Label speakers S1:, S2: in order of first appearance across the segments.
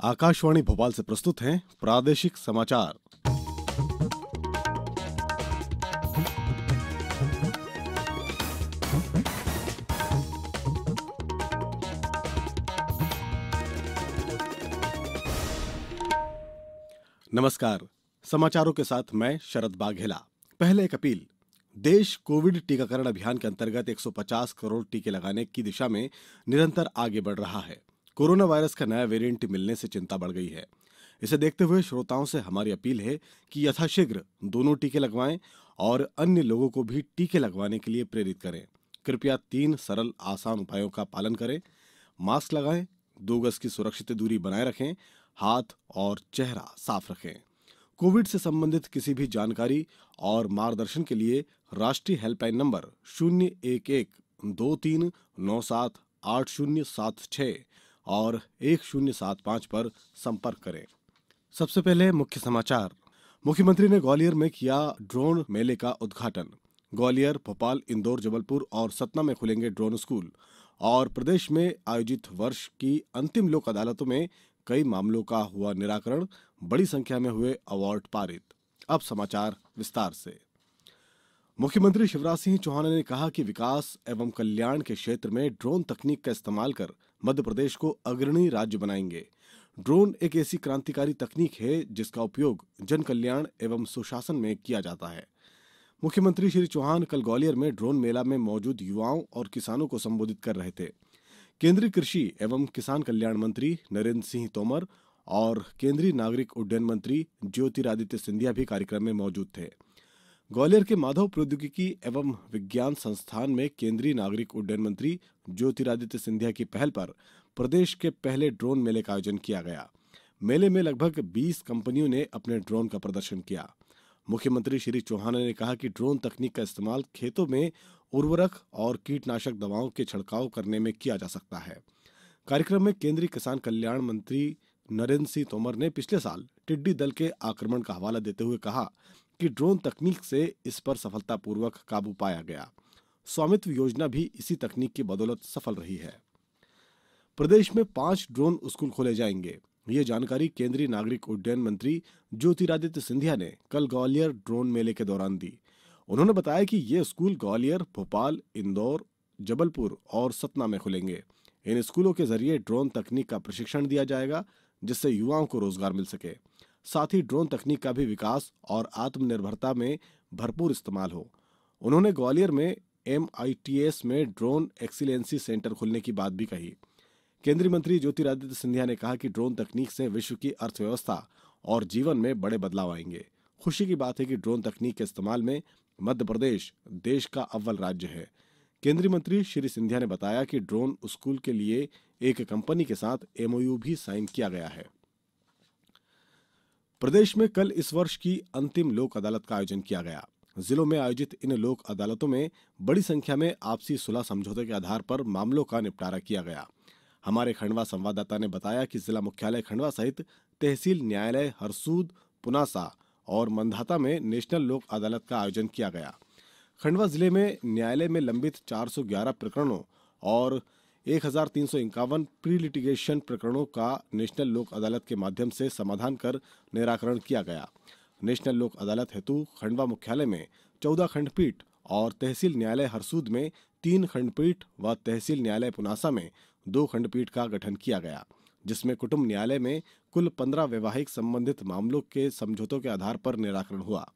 S1: आकाशवाणी भोपाल से प्रस्तुत हैं प्रादेशिक समाचार। नमस्कार। समाचारों के साथ मैं शरद बाघेला। पहले एक अपील। देश कोविड टीकाकरण अभियान के अंतर्गत 150 करोड़ टीके लगाने की दिशा में निरंतर आगे बढ़ रहा है। कोरोना वायरस का नया वेरिएंट मिलने से चिंता बढ़ गई है। इसे देखते हुए श्रोताओं से हमारी अपील है कि यथाशीघ्र दोनों टीके लगवाएं और अन्य लोगों को भी टीके लगवाने के लिए प्रेरित करें। कृपया 3 सरल आसान उपायों का पालन करें। मास्क लगाएं, 2 गज की सुरक्षित दूरी बनाए रखें, हाथ और चेहरा साफ रखें। कोविड से संबंधित किसी भी जानकारी और मार्गदर्शन के लिए राष्ट्रीय हेल्पलाइन नंबर 011-2397-8076 और 1075 पर संपर्क करें। सबसे पहले मुख्य समाचार। मुख्यमंत्री ने ग्वालियर में किया ड्रोन मेले का उद्घाटन। ग्वालियर, भोपाल, इंदौर, जबलपुर और सतना में खुलेंगे ड्रोन स्कूल। और प्रदेश में आयोजित वर्ष की अंतिम लोक अदालतों में कई मामलों का हुआ निराकरण। बड़ी संख्या में हुए अवार्ड पारित। अब समाचार विस्तार से। मुख्यमंत्री शिवराज सिंह चौहान ने कहा कि विकास एवं कल्याण के क्षेत्र में ड्रोन तकनीक का इस्तेमाल कर मध्य प्रदेश को अग्रणी राज्य बनाएंगे। ड्रोन एक ऐसी क्रांतिकारी तकनीक है जिसका उपयोग जन कल्याण एवं सुशासन में किया जाता है। मुख्यमंत्री श्री चौहान कल ग्वालियर में ड्रोन मेला में मौजूद युवाओं और किसानों को संबोधित कर रहे थे। केंद्रीय कृषि एवं किसान कल्याण मंत्री नरेंद्र सिंह तोमर और केंद्रीय नागरिक उड्डयन मंत्री ज्योतिरादित्य सिंधिया भी कार्यक्रम में मौजूद थे। ग्वालियर के माधव प्रौद्योगिकी एवं विज्ञान संस्थान में केंद्रीय नागरिक उड्डयन मंत्री ज्योतिरादित्य सिंधिया की पहल पर प्रदेश के पहले ड्रोन मेले का आयोजन किया गया। मेले में लगभग 20 कंपनियों ने अपने ड्रोन का प्रदर्शन किया। मुख्यमंत्री श्री चौहान ने कहा कि ड्रोन तकनीक का इस्तेमाल खेतों में उर्वरक और कीटनाशक दवाओं के छिड़काव करने में किया जा सकता है। कार्यक्रम में केंद्रीय किसान कल्याण मंत्री नरेंद्र सिंह तोमर ने पिछले साल टिड्डी दल के आक्रमण का हवाला देते हुए कहा कि ड्रोन तकनीक से इस पर सफलतापूर्वक काबू पाया गया। स्वामित्व योजना भी इसी तकनीक की बदौलत सफल रही है। प्रदेश में 5 ड्रोन स्कूल खोले जाएंगे। ये जानकारी केंद्रीय नागरिक उड्डयन मंत्री ज्योतिरादित्य सिंधिया ने कल ग्वालियर ड्रोन मेले के दौरान दी। उन्होंने बताया कि ये स्कूल ग्वालियर, भोपाल, इंदौर, जबलपुर और सतना में खुलेंगे। इन स्कूलों के जरिए ड्रोन तकनीक का प्रशिक्षण दिया जाएगा जिससे युवाओं को रोजगार मिल सके। साथ ही ड्रोन तकनीक का भी विकास और आत्मनिर्भरता में भरपूर इस्तेमाल हो। उन्होंने ग्वालियर में MITS में ड्रोन एक्सीलेंसी सेंटर खुलने की बात भी कही। केंद्रीय मंत्री ज्योतिरादित्य सिंधिया ने कहा कि ड्रोन तकनीक से विश्व की अर्थव्यवस्था और जीवन में बड़े बदलाव आएंगे। खुशी की बात है कि ड्रोन तकनीक के इस्तेमाल में मध्य प्रदेश देश का अव्वल राज्य है। केंद्रीय मंत्री श्री सिंधिया ने बताया कि ड्रोन स्कूल के लिए एक कंपनी के साथ MOU भी साइन किया गया है। प्रदेश में कल इस वर्ष की अंतिम लोक अदालत का आयोजन किया गया। जिलों में आयोजित इन लोक अदालतों में बड़ी संख्या में आपसी सुलह समझौते के आधार पर मामलों का निपटारा किया गया। हमारे खंडवा संवाददाता ने बताया कि जिला मुख्यालय खंडवा सहित तहसील न्यायालय हरसूद, पुनासा और मंधाता में नेशनल लोक अदालत का आयोजन किया गया। खंडवा जिले में न्यायालय में लंबित 411 प्रकरणों और 1351 प्री लिटिगेशन प्रकरणों का नेशनल लोक अदालत के माध्यम से समाधान कर निराकरण किया गया। नेशनल लोक अदालत हेतु खंडवा मुख्यालय में 14 खंडपीठ और तहसील न्यायालय हरसूद में 3 खंडपीठ व तहसील न्यायालय पुनासा में 2 खंडपीठ का गठन किया गया, जिसमें कुटुंब न्यायालय में कुल 15 वैवाहिक संबंधित मामलों के समझौतों के आधार पर निराकरण हुआ।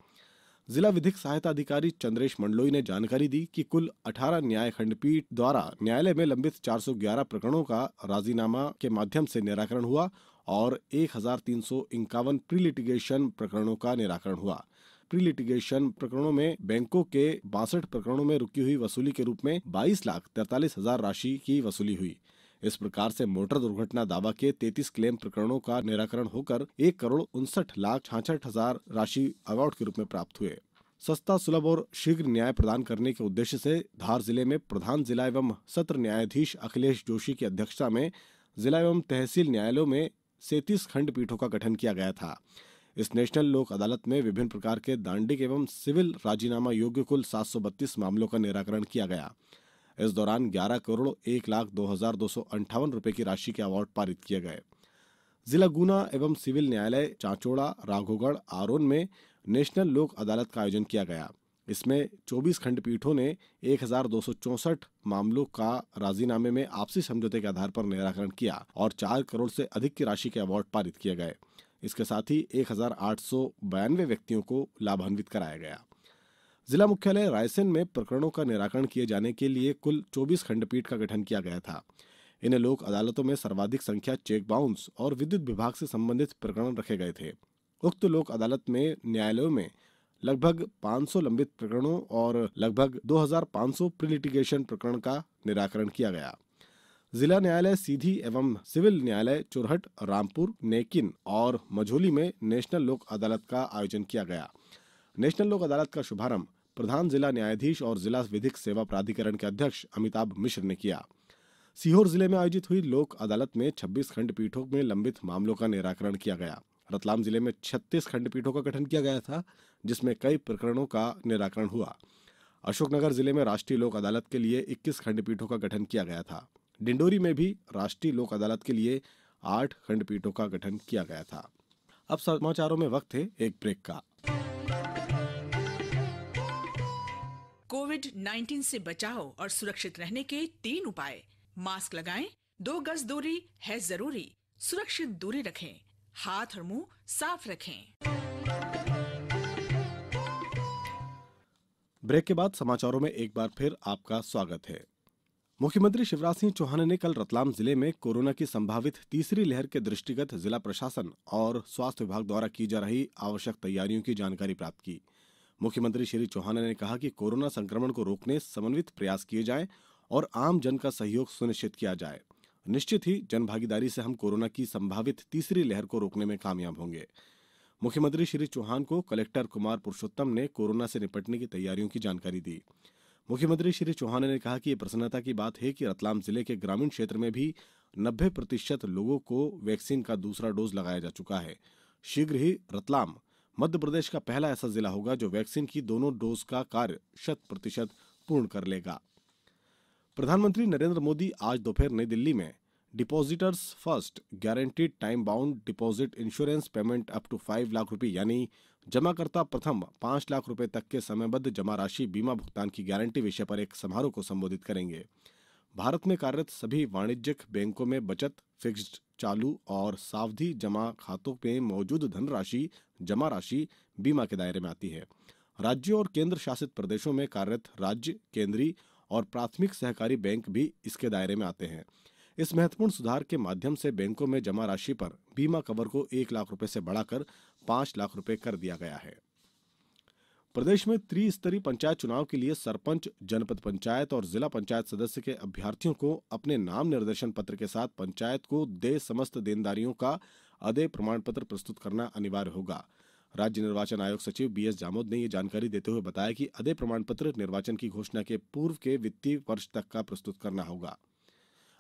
S1: जिला विधिक सहायता अधिकारी चंद्रेश मंडलोई ने जानकारी दी कि कुल 18 न्याय खंडपीठ द्वारा न्यायालय में लंबित 411 प्रकरणों का राजीनामा के माध्यम से निराकरण हुआ और 1351 प्री लिटिगेशन प्रकरणों का निराकरण हुआ। प्री लिटिगेशन प्रकरणों में बैंकों के 62 प्रकरणों में रुकी हुई वसूली के रूप में 22,43,000 राशि की वसूली हुई। इस प्रकार से मोटर दुर्घटना दावा के 33 क्लेम प्रकरणों का निराकरण होकर 1,59,66,000 राशि अवार्ड के रूप में प्राप्त हुए। सस्ता, सुलभ और शीघ्र न्याय प्रदान करने के उद्देश्य से धार जिले में प्रधान जिला एवं सत्र न्यायाधीश अखिलेश जोशी की अध्यक्षता में जिला एवं तहसील न्यायालयों में 37 खंडपीठों का गठन किया गया था। इस नेशनल लोक अदालत में विभिन्न प्रकार के दांडिक एवं सिविल राजीनामा योग्य कुल 732 मामलों का निराकरण किया गया। इस दौरान 11 करोड़ 1,02,258 रुपए की राशि के अवार्ड पारित किए गए। जिला गुना एवं सिविल न्यायालय चांचोड़ा, राघोगढ़, आरोन में नेशनल लोक अदालत का आयोजन किया गया। इसमें 24 खंडपीठों ने 1264 मामलों का राजीनामे में आपसी समझौते के आधार पर निराकरण किया और 4 करोड़ से अधिक की राशि के अवार्ड पारित किए गए। इसके साथ ही 1892 व्यक्तियों को लाभान्वित कराया गया। जिला मुख्यालय रायसेन में प्रकरणों का निराकरण किए जाने के लिए कुल 24 खंडपीठ का गठन किया गया था। इन लोक अदालतों में सर्वाधिक संख्या चेक बाउंस और विद्युत विभाग से संबंधित प्रकरण रखे गए थे। उक्त लोक अदालत में न्यायालयों में लगभग 500 लंबित प्रकरणों और लगभग 2500 प्रीलिटिगेशन प्रकरण का निराकरण किया गया। जिला न्यायालय सीधी एवं सिविल न्यायालय चुरहट, रामपुर, नेकिन और मझोली में नेशनल लोक अदालत का आयोजन किया गया। नेशनल लोक अदालत का शुभारंभ प्रधान जिला न्यायाधीश और जिला विधिक सेवा प्राधिकरण के अध्यक्ष अमिताभ मिश्र ने किया। सीहोर जिले में आयोजित हुई लोक अदालत में 26 खंडपीठों में लंबित मामलों का निराकरण किया गया। रतलाम जिले में 36 खंडपीठों का गठन किया गया था, जिसमें कई प्रकरणों का निराकरण हुआ। अशोकनगर जिले में राष्ट्रीय लोक अदालत के लिए 21 खंडपीठों का गठन किया गया था। डिंडोरी में भी राष्ट्रीय लोक अदालत के लिए 8 खंडपीठों का गठन किया गया था। अब समाचारों में वक्त है एक ब्रेक का।
S2: कोविड-19 से बचाव और सुरक्षित रहने के 3 उपाय। मास्क लगाएं, 2 गज दूरी है जरूरी, सुरक्षित दूरी रखें, हाथ और मुंह साफ रखें।
S1: ब्रेक के बाद समाचारों में एक बार फिर आपका स्वागत है। मुख्यमंत्री शिवराज सिंह चौहान ने कल रतलाम जिले में कोरोना की संभावित तीसरी लहर के दृष्टिगत जिला प्रशासन और स्वास्थ्य विभाग द्वारा की जा रही आवश्यक तैयारियों की जानकारी प्राप्त की। मुख्यमंत्री श्री चौहान ने कहा कि कोरोना संक्रमण को रोकने समन्वित प्रयास किए जाएं और आम जन का सहयोग सुनिश्चित किया जाए। निश्चित ही जन भागीदारी से हम कोरोना की संभावित तीसरी लहर को रोकने में कामयाब होंगे। मुख्यमंत्री श्री चौहान को कलेक्टर कुमार पुरुषोत्तम ने कोरोना से निपटने की तैयारियों की जानकारी दी। मुख्यमंत्री श्री चौहान ने कहा कि ये प्रसन्नता की बात है कि रतलाम जिले के ग्रामीण क्षेत्र में भी 90% लोगों को वैक्सीन का दूसरा डोज लगाया जा चुका है। शीघ्र ही रतलाम मध्य प्रदेश का पहला ऐसा जिला होगा जो वैक्सीन की दोनों डोज का कार्य 100% पूर्ण कर लेगा। प्रधानमंत्री नरेंद्र मोदी आज दोपहर नई दिल्ली में depositors first guaranteed time bound deposit insurance payment up to 5 lakh रुपए यानी जमाकर्ता प्रथम 5 लाख रुपए तक के समयबद्ध जमा राशि बीमा भुगतान की गारंटी विषय पर एक समारोह को संबोधित करेंगे। भारत में कार्यरत सभी वाणिज्यिक बैंकों में बचत, फिक्स्ड, चालू और सावधि जमा खातों में मौजूद धनराशि जमा राशि बीमा के दायरे में आती है। राज्यों और केंद्र शासित प्रदेशों में कार्यरत राज्य, केंद्रीय और प्राथमिक सहकारी बैंक भी इसके दायरे में आते हैं। इस महत्वपूर्ण सुधार के माध्यम से बैंकों में जमा राशि पर बीमा कवर को 1 लाख रुपए से बढ़ाकर 5 लाख रुपए कर दिया गया है। प्रदेश में त्रिस्तरीय पंचायत चुनाव के लिए सरपंच, जनपद पंचायत और जिला पंचायत सदस्य के अभ्यर्थियों को अपने नाम निर्देशन पत्र के साथ पंचायत को देय समस्त देनदारियों का अदेय प्रमाण पत्र प्रस्तुत करना अनिवार्य होगा। राज्य निर्वाचन आयोग सचिव बीएस जामोद ने ये जानकारी देते हुए बताया कि अदेय प्रमाण पत्र निर्वाचन की घोषणा के पूर्व के वित्तीय वर्ष तक का प्रस्तुत करना होगा।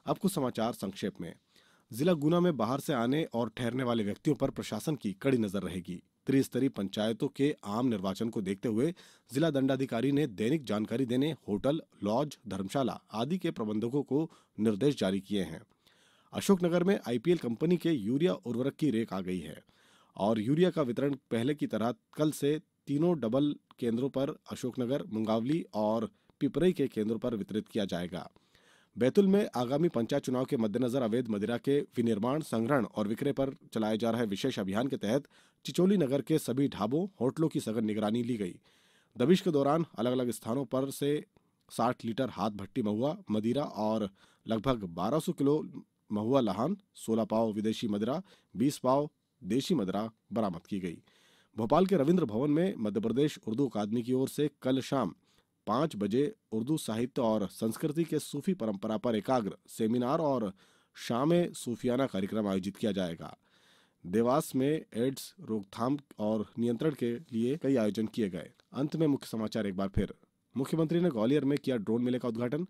S1: अब कुछ समाचार संक्षेप में। जिला गुना में बाहर से आने और ठहरने वाले व्यक्तियों पर प्रशासन की कड़ी नजर रहेगी। त्रिस्तरीय पंचायतों के आम निर्वाचन को देखते हुए जिला दंडाधिकारी ने दैनिक जानकारी देने होटल, लॉज, धर्मशाला आदि के प्रबंधकों को निर्देश जारी किए हैं। अशोकनगर में आईपीएल कंपनी के यूरिया उर्वरक की रेक आ गई है और यूरिया का वितरण पहले की तरह कल से तीनों डबल केंद्रों पर अशोकनगर, मुंगावली और पिपरई के केंद्रों पर वितरित किया जाएगा। बैतूल में आगामी पंचायत चुनाव के मद्देनजर अवैध मदिरा के विनिर्माण, संग्रहण और विक्रय पर चलाए जा रहे विशेष अभियान के तहत चिचोली नगर के सभी ढाबों, होटलों की सघन निगरानी ली गई। दबिश के दौरान अलग अलग स्थानों पर से 60 लीटर हाथ भट्टी महुआ मदिरा और लगभग 1200 किलो महुआ लहान, 16 पाव विदेशी मदिरा, 20 पाव देशी मदिरा बरामद की गई। भोपाल के रविंद्र भवन में मध्यप्रदेश उर्दू अकादमी की ओर से कल शाम 5 बजे उर्दू साहित्य और संस्कृति के सूफी परंपरा पर एकाग्र सेमिनार और शाम सूफियाना कार्यक्रम आयोजित किया जाएगा। देवास में एड्स रोकथाम और नियंत्रण के लिए कई आयोजन किए गए। अंत में मुख्य समाचार एक बार फिर। मुख्यमंत्री ने ग्वालियर में किया ड्रोन मेले का उद्घाटन।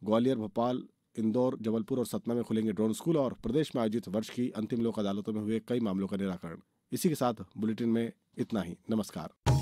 S1: ग्वालियर, भोपाल, इंदौर, जबलपुर और सतना में खुलेंगे ड्रोन स्कूल और प्रदेश में आयोजित वर्ष की अंतिम लोक अदालतों में हुए कई मामलों का निराकरण। इसी के साथ बुलेटिन में इतना ही। नमस्कार।